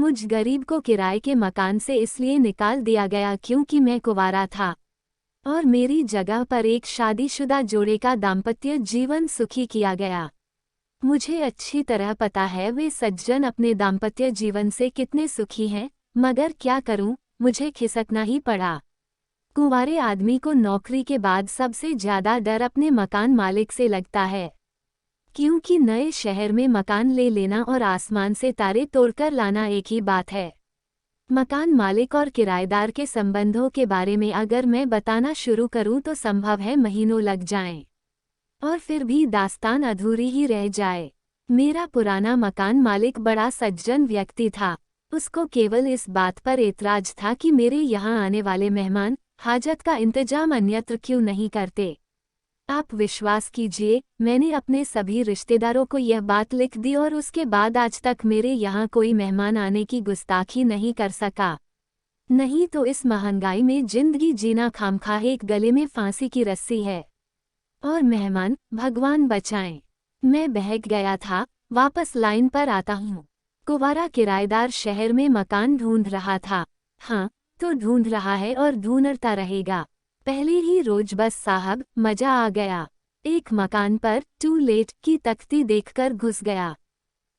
मुझ गरीब को किराए के मकान से इसलिए निकाल दिया गया क्योंकि मैं कुंवारा था और मेरी जगह पर एक शादीशुदा जोड़े का दाम्पत्य जीवन सुखी किया गया। मुझे अच्छी तरह पता है वे सज्जन अपने दाम्पत्य जीवन से कितने सुखी हैं, मगर क्या करूं, मुझे खिसकना ही पड़ा। कुंवारे आदमी को नौकरी के बाद सबसे ज्यादा डर अपने मकान मालिक से लगता है, क्योंकि नए शहर में मकान ले लेना और आसमान से तारे तोड़कर लाना एक ही बात है। मकान मालिक और किराएदार के संबंधों के बारे में अगर मैं बताना शुरू करूं तो संभव है महीनों लग जाएं और फिर भी दास्तान अधूरी ही रह जाए। मेरा पुराना मकान मालिक बड़ा सज्जन व्यक्ति था। उसको केवल इस बात पर एतराज था कि मेरे यहाँ आने वाले मेहमान हाजत का इंतजाम अन्यत्र क्यों नहीं करते। आप विश्वास कीजिए, मैंने अपने सभी रिश्तेदारों को यह बात लिख दी और उसके बाद आज तक मेरे यहाँ कोई मेहमान आने की गुस्ताखी नहीं कर सका। नहीं तो इस महंगाई में जिंदगी जीना खामखाह एक गले में फांसी की रस्सी है। और मेहमान, भगवान बचाएं। मैं बहक गया था। वापस लाइन पर आता हूँ। कुंवारा किराएदार शहर में मकान ढूंढ रहा था। हाँ, तो ढूंढ रहा है और ढूंढता रहेगा। पहले ही रोज बस साहब, मजा आ गया। एक मकान पर टू लेट की तख्ती देखकर घुस गया।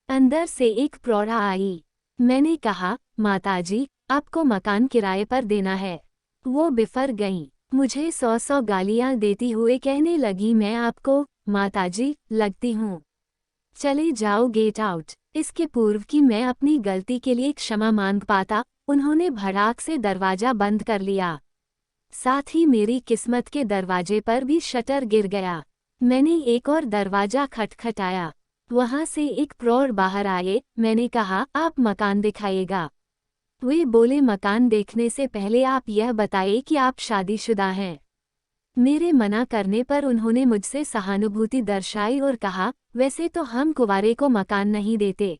अंदर से एक प्रौढ़ा आई। मैंने कहा, माताजी, आपको मकान किराए पर देना है। वो बिफर गईं। मुझे 100 गालियां देती हुए कहने लगी, मैं आपको, माताजी, लगती हूँ। चले जाओ, गेट आउट। इसके पूर्व कि मैं अपनी गलती के लिए क्षमा मांग पाता, उन्होंने भड़ाक से दरवाजा बंद कर लिया। साथ ही मेरी किस्मत के दरवाजे पर भी शटर गिर गया। मैंने एक और दरवाजा खटखटाया। वहां से एक प्रौढ़ बाहर आए। मैंने कहा, आप मकान दिखाइएगा। वे बोले, मकान देखने से पहले आप यह बताइए कि आप शादीशुदा हैं। मेरे मना करने पर उन्होंने मुझसे सहानुभूति दर्शाई और कहा, वैसे तो हम कुंवारे को मकान नहीं देते,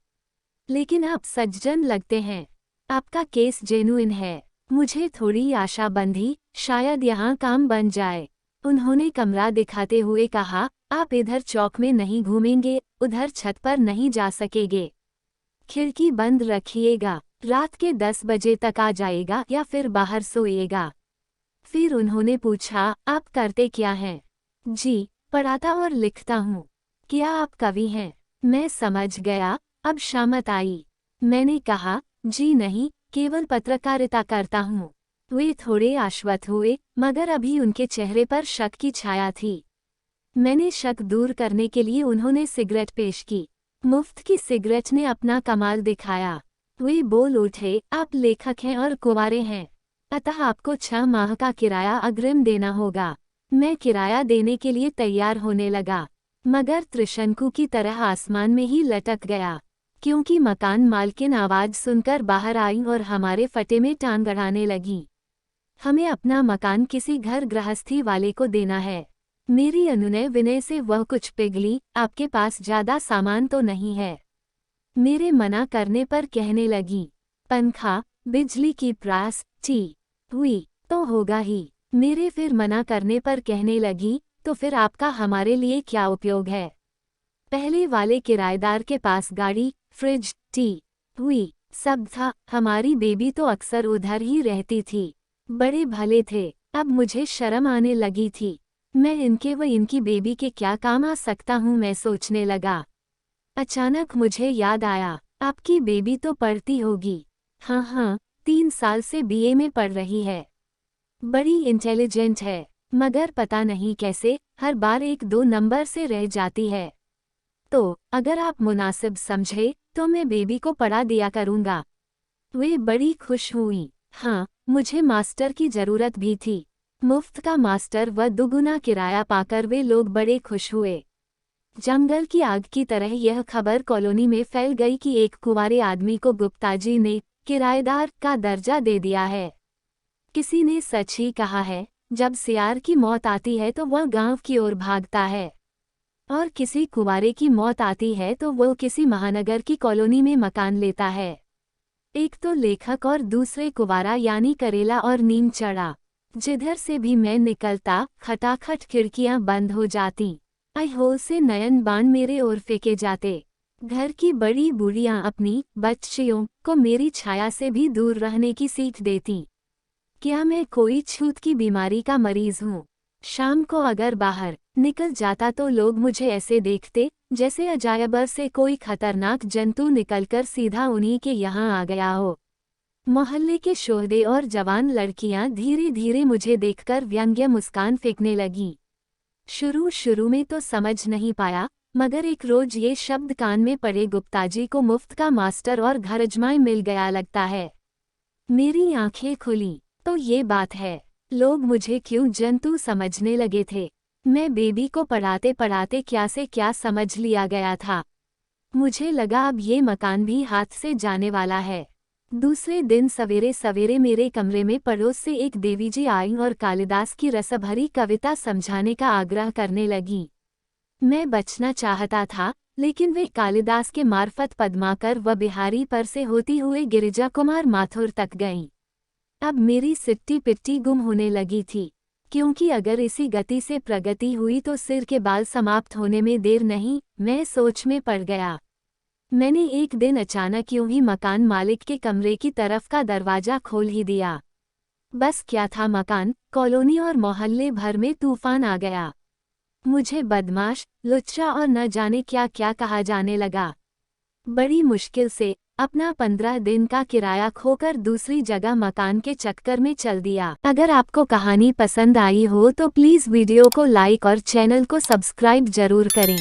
लेकिन आप सज्जन लगते हैं। आपका केस जेन्युइन है। मुझे थोड़ी आशा बंधी, शायद यहाँ काम बन जाए। उन्होंने कमरा दिखाते हुए कहा, आप इधर चौक में नहीं घूमेंगे, उधर छत पर नहीं जा सकेंगे। खिड़की बंद रखिएगा। रात के 10 बजे तक आ जाएगा या फिर बाहर सोइएगा। फिर उन्होंने पूछा, आप करते क्या हैं? जी, पढ़ाता और लिखता हूँ। क्या आप कवि हैं? मैं समझ गया। अब शामत आई। मैंने कहा, जी नहीं, केवल पत्रकारिता करता हूँ। वे थोड़े आश्वस्त हुए, मगर अभी उनके चेहरे पर शक की छाया थी। मैंने शक दूर करने के लिए उन्होंने सिगरेट पेश की। मुफ्त की सिगरेट ने अपना कमाल दिखाया। वे बोल उठे, आप लेखक हैं और कुंवारे हैं, अतः आपको 6 माह का किराया अग्रिम देना होगा। मैं किराया देने के लिए तैयार होने लगा, मगर त्रिशंकु की तरह आसमान में ही लटक गया, क्योंकि मकान मालकिन आवाज सुनकर बाहर आई और हमारे फटे में टांग अड़ाने लगी। हमें अपना मकान किसी घर गृहस्थी वाले को देना है। मेरी अनुनय विनय से वह कुछ पिघली, आपके पास ज्यादा सामान तो नहीं है? मेरे मना करने पर कहने लगी, पंखा, बिजली की प्रास, टी हुई तो होगा ही। मेरे फिर मना करने पर कहने लगी, तो फिर आपका हमारे लिए क्या उपयोग है? पहले वाले किराएदार के पास गाड़ी, फ्रिज, टी हुई सब था। हमारी बेबी तो अक्सर उधर ही रहती थी। बड़े भले थे। अब मुझे शर्म आने लगी थी। मैं इनके व इनकी बेबी के क्या काम आ सकता हूँ, मैं सोचने लगा। अचानक मुझे याद आया, आपकी बेबी तो पढ़ती होगी। हाँ, 3 साल से बीए में पढ़ रही है। बड़ी इंटेलिजेंट है, मगर पता नहीं कैसे हर बार 1-2 नंबर से रह जाती है। तो अगर आप मुनासिब समझे तो मैं बेबी को पढ़ा दिया करूँगा। वे बड़ी खुश हुई। हाँ, मुझे मास्टर की जरूरत भी थी। मुफ्त का मास्टर व दुगुना किराया पाकर वे लोग बड़े खुश हुए। जंगल की आग की तरह यह खबर कॉलोनी में फैल गई कि एक कुंवारे आदमी को गुप्ताजी ने किराएदार का दर्जा दे दिया है। किसी ने सच ही कहा है, जब सियार की मौत आती है तो वह गांव की ओर भागता है, और किसी कुंवारे की मौत आती है तो वो किसी महानगर की कॉलोनी में मकान लेता है। एक तो लेखक और दूसरे कुंवारा, यानी करेला और नीम चढ़ा। जिधर से भी मैं निकलता, खटाखट खिड़कियां बंद हो जाती। आई होल से नयन बाण मेरे ओर फेंके जाते। घर की बड़ी बूढ़ियां अपनी बच्चियों को मेरी छाया से भी दूर रहने की सीख देती। क्या मैं कोई छूत की बीमारी का मरीज हूँ? शाम को अगर बाहर निकल जाता तो लोग मुझे ऐसे देखते जैसे अजायब से कोई खतरनाक जंतु निकलकर सीधा उन्हीं के यहाँ आ गया हो। मोहल्ले के शोहदे और जवान लड़कियां धीरे धीरे मुझे देखकर व्यंग्य मुस्कान फेंकने लगी। शुरू शुरू में तो समझ नहीं पाया, मगर एक रोज ये शब्द कान में पड़े, गुप्ताजी को मुफ्त का मास्टर और घर अजमाई मिल गया लगता है। मेरी आंखें खुली तो ये बात है, लोग मुझे क्यों जंतु समझने लगे थे। मैं बेबी को पढ़ाते पढ़ाते क्या से क्या समझ लिया गया था। मुझे लगा अब ये मकान भी हाथ से जाने वाला है। दूसरे दिन सवेरे सवेरे मेरे कमरे में पड़ोस से एक देवीजी आई और कालिदास की रसभरी कविता समझाने का आग्रह करने लगी। मैं बचना चाहता था, लेकिन वे कालिदास के मार्फत पद्माकर व बिहारी पर से होती हुए गिरिजा कुमार माथुर तक गईं। अब मेरी सिट्टी पिट्टी गुम होने लगी थी, क्योंकि अगर इसी गति से प्रगति हुई तो सिर के बाल समाप्त होने में देर नहीं। मैं सोच में पड़ गया। मैंने एक दिन अचानक यूं ही मकान मालिक के कमरे की तरफ का दरवाजा खोल ही दिया। बस क्या था, मकान, कॉलोनी और मोहल्ले भर में तूफान आ गया। मुझे बदमाश, लुच्चा और न जाने क्या क्या कहा जाने लगा। बड़ी मुश्किल से अपना 15 दिन का किराया खोकर दूसरी जगह मकान के चक्कर में चल दिया। अगर आपको कहानी पसंद आई हो तो प्लीज़ वीडियो को लाइक और चैनल को सब्सक्राइब जरूर करें।